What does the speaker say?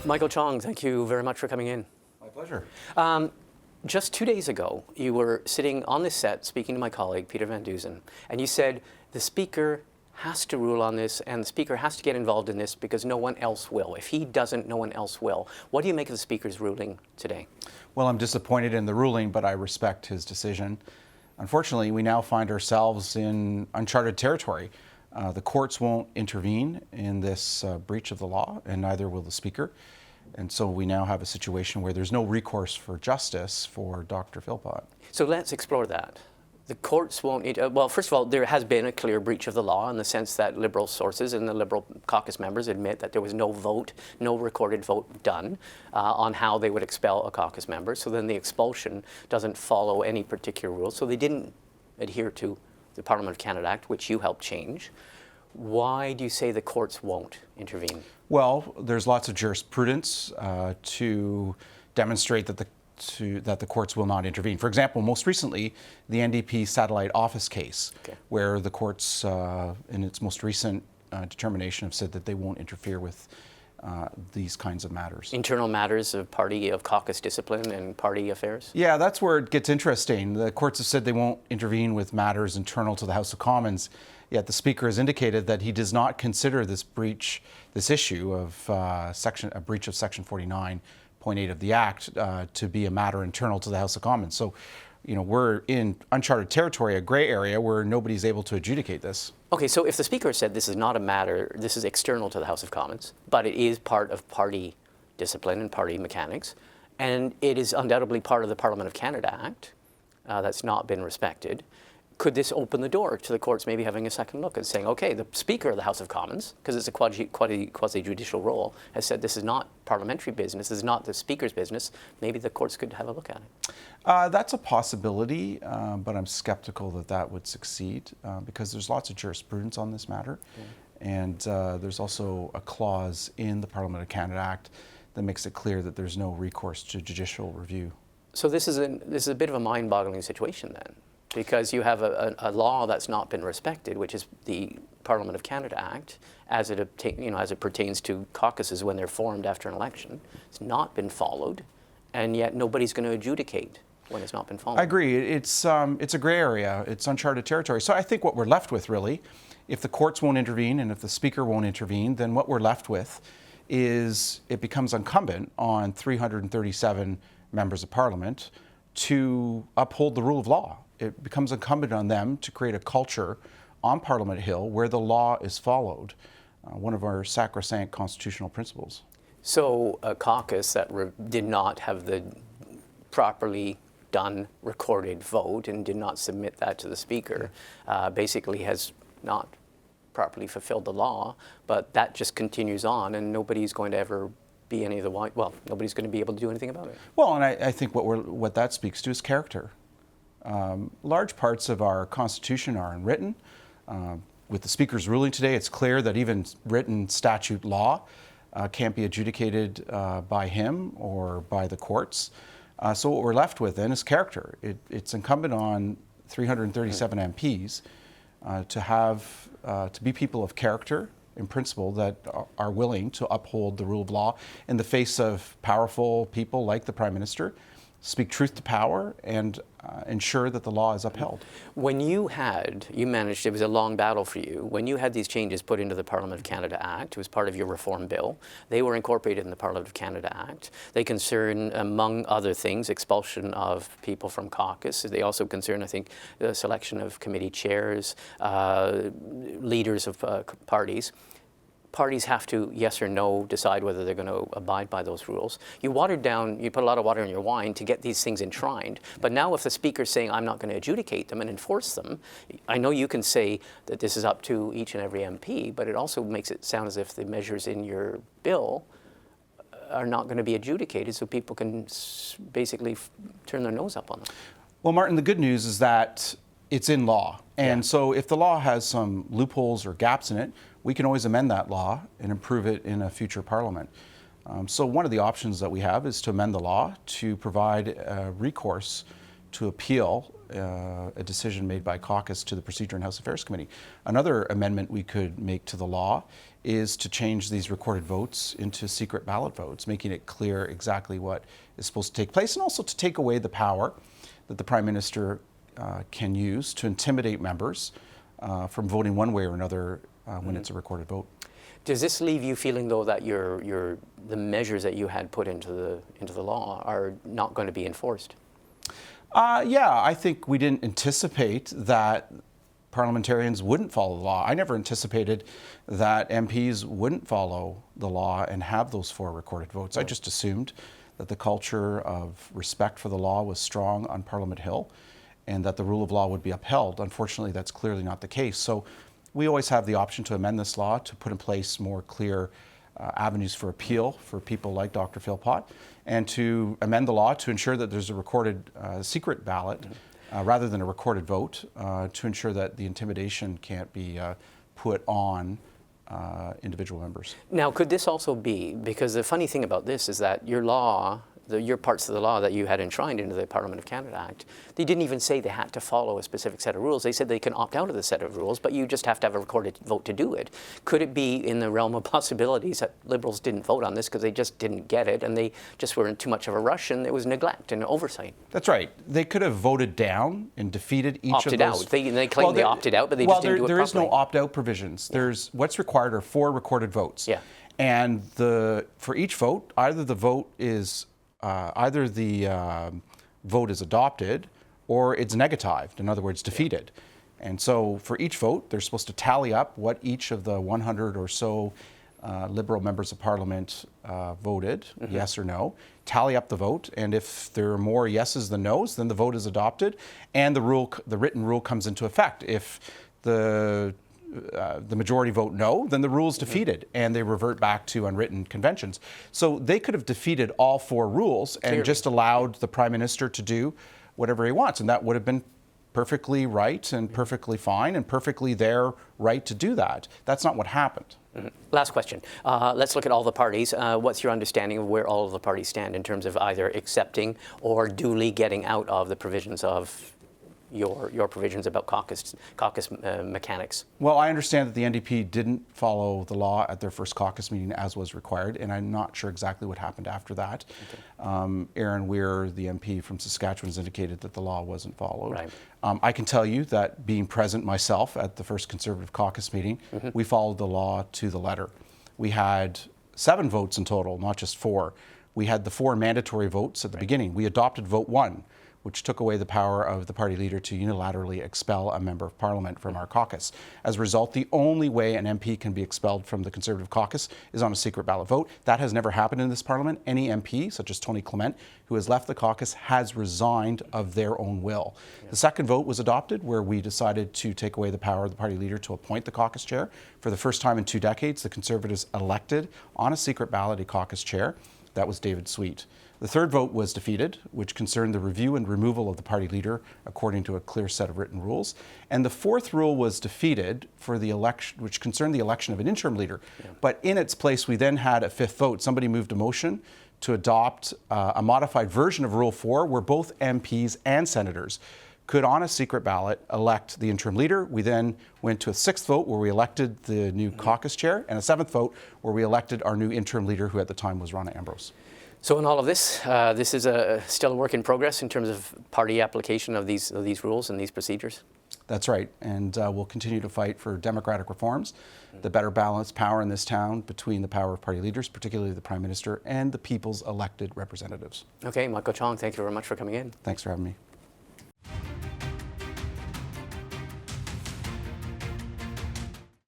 Michael Chong, thank you very much for coming in. My pleasure. Just 2 days ago, you were sitting on this set speaking to my colleague, Peter Van Dusen, and you said the Speaker has to rule on this and the Speaker has to get involved in this because no one else will. If he doesn't, no one else will. What do you make of the Speaker's ruling today? Well, I'm disappointed in the ruling, but I respect his decision. Unfortunately, we now find ourselves in uncharted territory. The courts won't intervene in this breach of the law, and neither will the Speaker. And so we now have a situation where there's no recourse for justice for Dr. Philpott. So let's explore that. The courts won't, well, first of all, there has been a clear breach of the law in the sense that Liberal sources and the Liberal caucus members admit that there was no vote, no recorded vote done on how they would expel a caucus member. So then the expulsion doesn't follow any particular rules. So they didn't adhere to the Parliament of Canada Act, which you helped change. Why do you say the courts won't intervene? Well, there's lots of jurisprudence to demonstrate that the courts will not intervene. For example, most recently, the NDP satellite office case, where the courts, in its most recent determination, have said that they won't interfere with these kinds of matters. Internal matters of party, of caucus discipline and party affairs? Yeah, that's where it gets interesting. The courts have said they won't intervene with matters internal to the House of Commons, yet the Speaker has indicated that he does not consider this issue of a breach of Section 49.8 of the Act to be a matter internal to the House of Commons. So, you know, we're in uncharted territory, a gray area where nobody's able to adjudicate this. Okay, so if the Speaker said this is not a matter, this is external to the House of Commons, but it is part of party discipline and party mechanics, and it is undoubtedly part of the Parliament of Canada Act that's not been respected, could this open the door to the courts maybe having a second look and saying, okay, the Speaker of the House of Commons, because it's a quasi-judicial role, has said this is not parliamentary business, this is not the Speaker's business, maybe the courts could have a look at it? That's a possibility, but I'm skeptical that that would succeed because there's lots of jurisprudence on this matter. And there's also a clause in the Parliament of Canada Act that makes it clear that there's no recourse to judicial review. So this is a bit of a mind-boggling situation then, because you have a law that's not been respected, which is the Parliament of Canada Act, as it pertains to caucuses when they're formed after an election. It's not been followed, and yet nobody's going to adjudicate when it's not been followed. I agree. It's a gray area. It's uncharted territory. So I think what we're left with, really, if the courts won't intervene and if the Speaker won't intervene, then what we're left with is it becomes incumbent on 337 members of Parliament to uphold the rule of law. It becomes incumbent on them to create a culture on Parliament Hill where the law is followed, one of our sacrosanct constitutional principles. So a caucus that did not have the properly done recorded vote and did not submit that to the Speaker basically has not properly fulfilled the law, but that just continues on and nobody's going to ever be nobody's going to be able to do anything about it. Well, and I think what that speaks to is character. Large parts of our Constitution are unwritten. With the Speaker's ruling today, it's clear that even written statute law can't be adjudicated by him or by the courts. So what we're left with then is character. It's incumbent on 337 MPs to be people of character in principle that are willing to uphold the rule of law in the face of powerful people like the Prime Minister, speak truth to power, and ensure that the law is upheld. When you managed, it was a long battle for you, when you had these changes put into the Parliament of Canada Act, it was part of your reform bill, they were incorporated in the Parliament of Canada Act. They concern, among other things, expulsion of people from caucus. They also concern, I think, the selection of committee chairs, leaders of parties. Parties have to, yes or no, decide whether they're going to abide by those rules. You put a lot of water in your wine to get these things enshrined. But now if the Speaker's saying, I'm not going to adjudicate them and enforce them, I know you can say that this is up to each and every MP, but it also makes it sound as if the measures in your bill are not going to be adjudicated so people can basically turn their nose up on them. Well, Martin, the good news is that it's in law. And so if the law has some loopholes or gaps in it, we can always amend that law and improve it in a future Parliament. So one of the options that we have is to amend the law to provide recourse to appeal a decision made by caucus to the Procedure and House Affairs Committee. Another amendment we could make to the law is to change these recorded votes into secret ballot votes, making it clear exactly what is supposed to take place, and also to take away the power that the Prime Minister can use to intimidate members from voting one way or another when it's a recorded vote. Does this leave you feeling, though, that the measures that you had put into the law are not going to be enforced? Yeah, I think we didn't anticipate that parliamentarians wouldn't follow the law. I never anticipated that MPs wouldn't follow the law and have those 4 recorded votes. I just assumed that the culture of respect for the law was strong on Parliament Hill and that the rule of law would be upheld. Unfortunately, that's clearly not the case. So we always have the option to amend this law to put in place more clear avenues for appeal for people like Dr. Philpott, and to amend the law to ensure that there's a recorded secret ballot rather than a recorded vote, to ensure that the intimidation can't be put on individual members. Now, could this also be, because the funny thing about this is that your law, your parts of the law that you had enshrined into the Parliament of Canada Act, they didn't even say they had to follow a specific set of rules. They said they can opt out of the set of rules, but you just have to have a recorded vote to do it. Could it be in the realm of possibilities that Liberals didn't vote on this because they just didn't get it and they just were in too much of a rush and it was neglect and oversight? That's right. They could have voted down and defeated each opted of those. Out. They claimed they opted out, but they just didn't do it properly. There is no opt-out provisions. There's what's required are 4 recorded votes. Yeah. And for each vote, either the vote is adopted or it's negatived, in other words, defeated. And so for each vote, they're supposed to tally up what each of the 100 or so Liberal members of Parliament voted, yes or no, tally up the vote, and if there are more yeses than nos, then the vote is adopted, and the written rule comes into effect. If the majority vote no, then the rule is defeated and they revert back to unwritten conventions. So they could have defeated all 4 rules and just allowed the Prime Minister to do whatever he wants, and that would have been perfectly right and perfectly fine and perfectly their right to do that. That's not what happened. Last question. Let's look at all the parties. What's your understanding of where all of the parties stand in terms of either accepting or duly getting out of the provisions of your provisions about caucus mechanics? Well, I understand that the NDP didn't follow the law at their first caucus meeting as was required, and I'm not sure exactly what happened after that. Okay. Aaron Weir, the MP from Saskatchewan, has indicated that the law wasn't followed. Right. I can tell you that being present myself at the first Conservative caucus meeting, we followed the law to the letter. We had 7 votes in total, not just 4. We had the 4 mandatory votes at the beginning. We adopted vote 1, which took away the power of the party leader to unilaterally expel a member of Parliament from our caucus. As a result, the only way an MP can be expelled from the Conservative caucus is on a secret ballot vote. That has never happened in this Parliament. Any MP, such as Tony Clement, who has left the caucus, has resigned of their own will. Yeah. The second vote was adopted, where we decided to take away the power of the party leader to appoint the caucus chair. For the first time in 2 decades, the Conservatives elected on a secret ballot a caucus chair. That was David Sweet. The third vote was defeated, which concerned the review and removal of the party leader according to a clear set of written rules. And the fourth rule was defeated for the election, which concerned the election of an interim leader. Yeah. But in its place, we then had a 5th vote. Somebody moved a motion to adopt a modified version of Rule 4, where both MPs and senators could, on a secret ballot, elect the interim leader. We then went to a 6th vote where we elected the new caucus chair, and a 7th vote where we elected our new interim leader, who at the time was Rona Ambrose. So in all of this, this is still a work in progress in terms of party application of these rules and these procedures? That's right, and we'll continue to fight for democratic reforms that better balance power in this town between the power of party leaders, particularly the Prime Minister, and the people's elected representatives. Okay, Michael Chong, thank you very much for coming in. Thanks for having me.